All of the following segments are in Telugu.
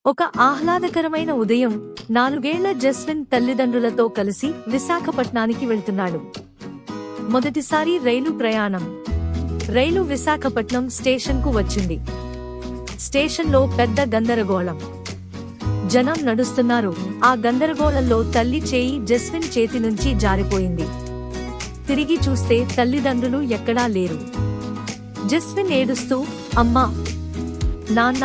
ఒక ఆహ్లాదకరమైన ఉదయం 4 ఏళ్ల జస్విన్ తల్లిదండ్రులతో కలిసి విశాఖపట్నానికి వెళ్తున్నాడు. మొదటిసారి రైలు ప్రయాణం. రైలు విశాఖపట్నం స్టేషన్కు వచ్చింది. స్టేషన్లో పెద్ద గందరగోళం. జనం నడుస్తున్నారు. ఆ గందరగోళంలో తల్లి చేయి జస్విన్ చేతి నుంచి జారిపోయింది. తిరిగి చూస్తే తల్లిదండ్రులు ఎక్కడా లేరు. జస్విన్ ఏడుస్తూ అమ్మా, నాన్న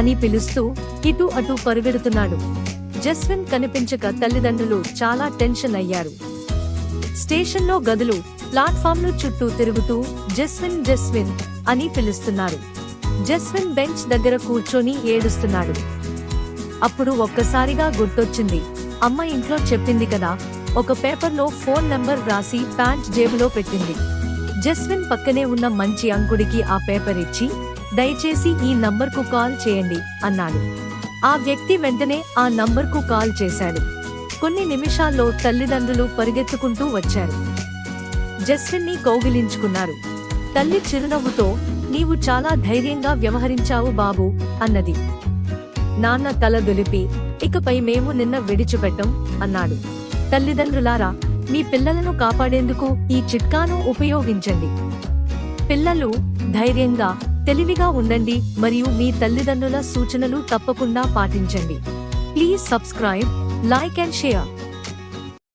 అని పిలుస్తూ ఇటు అటు పరుగెడుతున్నాడు. జస్విన్ కనిపించక తల్లిదండ్రులు చాలా టెన్షన్ అయ్యారు. స్టేషన్లో గదులు, ప్లాట్ఫామ్లు చుట్టూ తిరుగుతూ జస్విన్ జస్విన్ అని పిలుస్తున్నారు. జస్విన్ బెంచ్ దగ్గర కూర్చొని ఏడుస్తున్నాడు. అప్పుడు ఒక్కసారిగా గుర్తొచ్చింది. అమ్మ ఇంట్లో చెప్పింది కదా, ఒక పేపర్లో ఫోన్ నంబర్ రాసి ప్యాంట్ జేబులో పెట్టింది. జస్విన్ పక్కనే ఉన్న మంచి అంకుడికి ఆ పేపర్ ఇచ్చి, దయచేసి ఈ నంబర్కు కాల్ చేయండి అన్నాడు. ఆ వ్యక్తి వెంటనే ఆ నంబర్కు కాల్ చేశాడు. కొన్ని నిమిషాల్లో తల్లిదండ్రులు పరిగెత్తుకుంటూ వచ్చారు. జస్విన్ని కౌగిలించుకున్నారు. తల్లి చిరునవ్వుతో, నీవు చాలా ధైర్యంగా వ్యవహరించావు బాబూ అన్నది. నాన్న తల దులిపి, ఇకపై మేము నిన్న విడిచిపెట్టం అన్నాడు. తల్లిదండ్రులారా, మీ పిల్లలను కాపాడేందుకు ఈ చిట్కాను ఉపయోగించండి. పిల్లలు ధైర్యంగా, తెలివిగా ఉండండి మరియు మీ తల్లిదండ్రుల సూచనలు తప్పకుండా పాటించండి. Please subscribe, like and share.